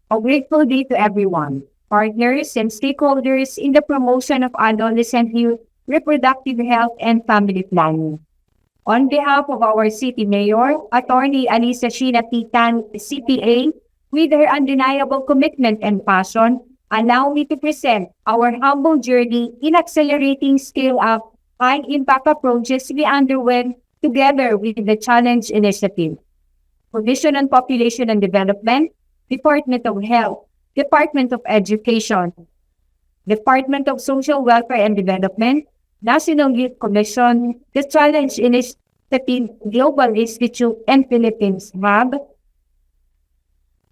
A grateful day to everyone, partners and stakeholders in the promotion of adolescent youth, reproductive health, and family planning. On behalf of our City Mayor, Attorney Alisa Sheena Titan, CPA, with her undeniable commitment and passion, allow me to present our humble journey in accelerating scale-up high-impact approaches we underwent together with the Challenge Initiative. Commission on Population and Development, Department of Health, Department of Education, Department of Social Welfare and Development, National Youth Commission, the Challenge Initiative Global Institute and Philippines Hub,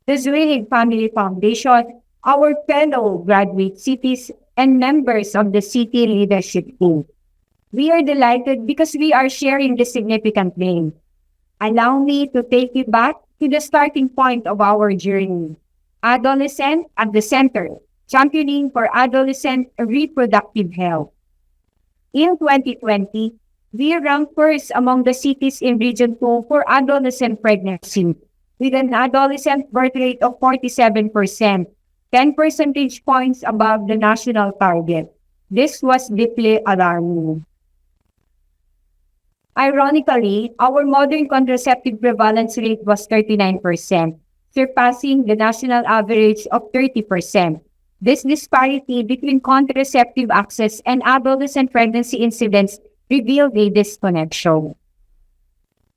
the Zurich Family Foundation, our fellow graduate cities, and members of the city leadership team. We are delighted because we are sharing this significant name. Allow me to take you back to the starting point of our journey. Adolescent at the center, championing for adolescent reproductive health. In 2020, we ranked first among the cities in Region 2 for adolescent pregnancy, with an adolescent birth rate of 47%, 10 percentage points above the national target. This was deeply alarming. Ironically, our modern contraceptive prevalence rate was 39%, surpassing the national average of 30%. This disparity between contraceptive access and adolescent pregnancy incidence revealed a disconnection.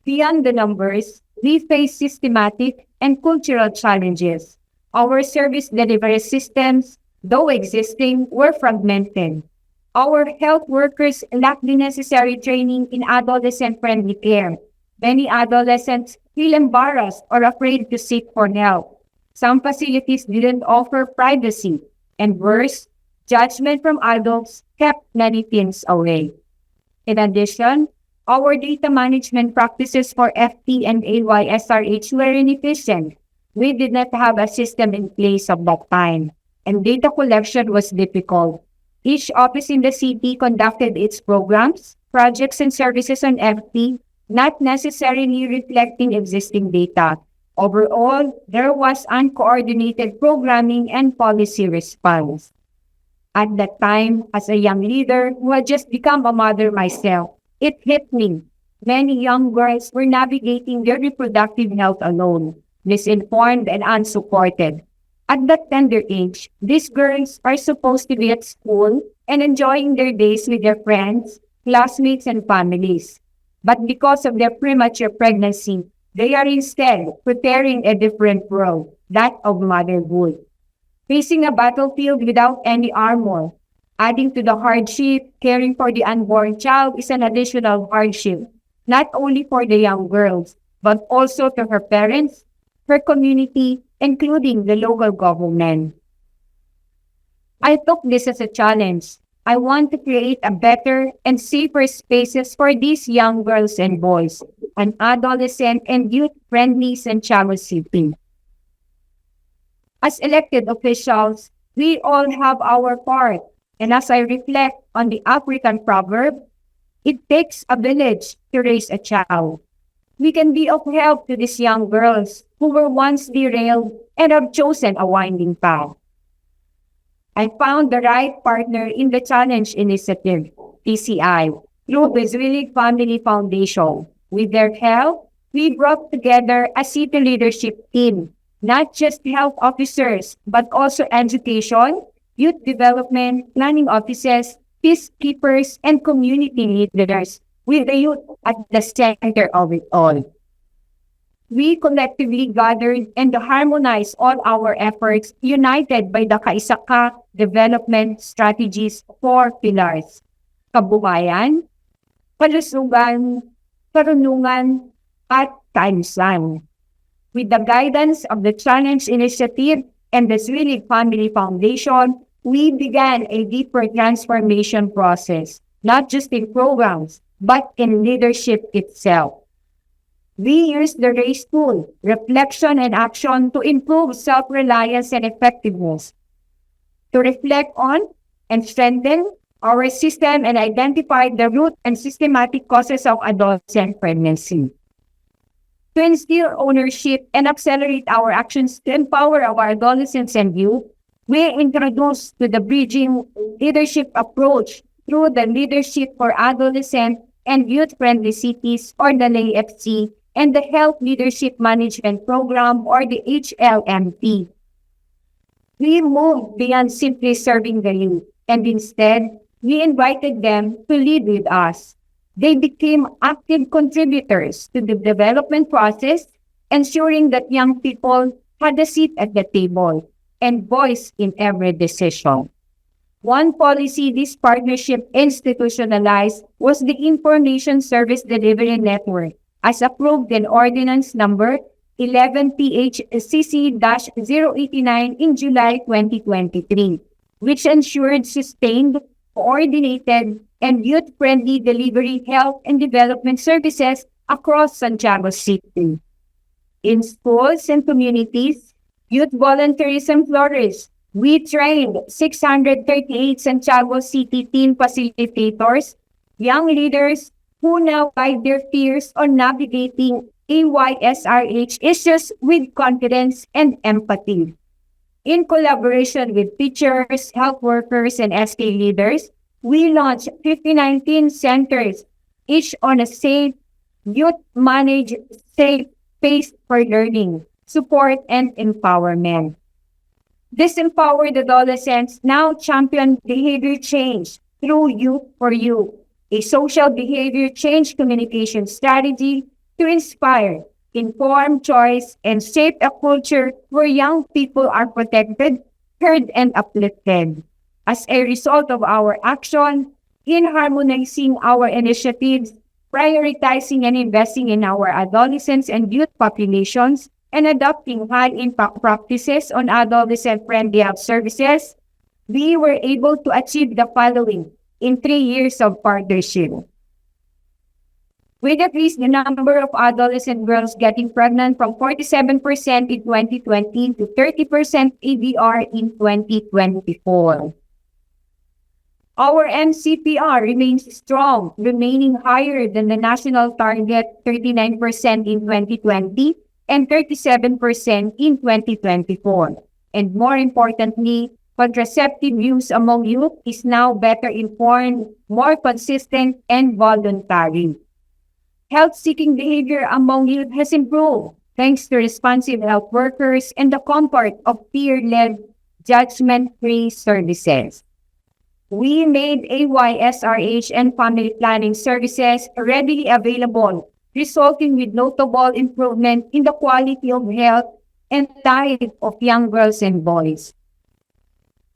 Beyond the numbers, we face systematic and cultural challenges. Our service delivery systems, though existing, were fragmented. Our health workers lack the necessary training in adolescent-friendly care. Many adolescents feel embarrassed or afraid to seek for help. Some facilities didn't offer privacy, and worse, judgment from adults kept many teens away. In addition, our data management practices for FT and AYSRH were inefficient. We did not have a system in place at that time, and data collection was difficult. Each office in the city conducted its programs, projects, and services on FT, not necessarily reflecting existing data. Overall, there was uncoordinated programming and policy response. At that time, as a young leader who had just become a mother myself, it hit me. Many young girls were navigating their reproductive health alone, misinformed and unsupported. At that tender age, these girls are supposed to be at school and enjoying their days with their friends, classmates, and families. But because of their premature pregnancy, they are instead preparing a different world, that of motherhood. Facing a battlefield without any armor, adding to the hardship, caring for the unborn child is an additional hardship, not only for the young girls, but also to her parents, her community, including the local government. I took this as a challenge. I want to create a better and safer spaces for these young girls and boys, an adolescent and youth-friendly sanctuary city. As elected officials, we all have our part, and as I reflect on the African proverb, it takes a village to raise a child. We can be of help to these young girls who were once derailed and have chosen a winding path. I found the right partner in the Challenge Initiative, TCI, through the Zurich Family Foundation. With their help, we brought together a city leadership team, not just health officers, but also education, youth development, planning offices, peacekeepers, and community leaders, with the youth at the center of it all. We collectively gathered and harmonized all our efforts, united by the Kaisaka development strategies, 4 pillars: kabuhayan, kalusugan, karunungan, at kaayusan. With the guidance of the Challenge Initiative and the Zurich Family Foundation, we began a deeper transformation process, not just in programs, but in leadership itself. We use the RACE tool, reflection and action, to improve self-reliance and effectiveness, to reflect on and strengthen our system and identify the root and systematic causes of adolescent pregnancy. to instill ownership and accelerate our actions to empower our adolescents and youth, we introduced to the Bridging Leadership approach through the Leadership for Adolescent and Youth-Friendly Cities, or the LAFC, and the Health Leadership Management Program, or the HLMP. We moved beyond simply serving the youth, and instead, we invited them to lead with us. They became active contributors to the development process, ensuring that young people had a seat at the table and voice in every decision. One policy this partnership institutionalized was the Information Service Delivery Network, as approved in Ordinance Number 11-PHCC-089 in July 2023, which ensured sustained, coordinated, and youth-friendly delivery health and development services across Santiago City. In schools and communities, youth volunteerism flourished. We trained 638 Santiago City teen facilitators, young leaders who now guide their peers on navigating AYSRH issues with confidence and empathy. In collaboration with teachers, health workers, and SK leaders, we launched 59 teen centers, each on a safe, youth-managed, safe space for learning, support, and empowerment. This empowered adolescents now champion behavior change through Youth for You, a social behavior change communication strategy to inspire, inform choice, and shape a culture where young people are protected, heard, and uplifted. As a result of our action in harmonizing our initiatives, prioritizing and investing in our adolescents and youth populations, and adopting high-impact practices on adolescent-friendly health services, we were able to achieve the following in 3 years of partnership. We decreased the number of adolescent girls getting pregnant from 47% in 2020 to 30% ADR in 2024. Our MCPR remains strong, remaining higher than the national target 39% in 2020 and 37% in 2024. And more importantly, contraceptive use among youth is now better informed, more consistent, and voluntary. Health-seeking behavior among youth has improved thanks to responsive health workers and the comfort of peer-led, judgment-free services. We made AYSRH and family planning services readily available, resulting with notable improvement in the quality of health and life of young girls and boys.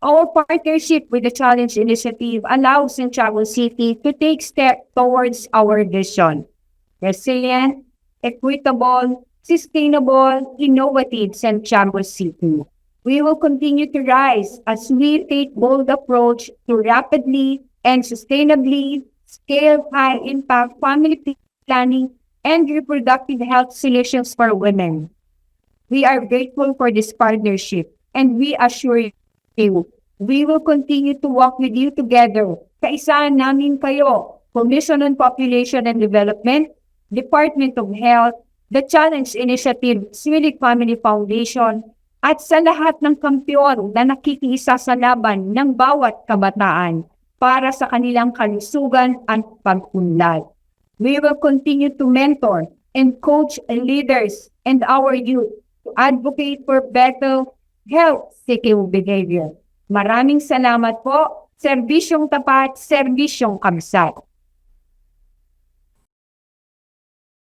Our partnership with the Challenge Initiative allows Santiago City to take steps towards our vision: resilient, equitable, sustainable, innovative Santiago City. We will continue to rise as we take bold approach to rapidly and sustainably scale high-impact family planning and reproductive health solutions for women. We are grateful for this partnership, and we assure you, we will continue to work with you together. Kaisahan namin kayo, Commission on Population and Development, Department of Health, the Challenge Initiative, Swedish Family Foundation, at sa lahat ng kampiyon na nakikiisa sa laban ng bawat kabataan para sa kanilang kalusugan at pag-unlad. We will continue to mentor and coach leaders and our youth to advocate for better health-seeking behavior. Maraming salamat po. Serbisyong tapat, serbisyong kamsat.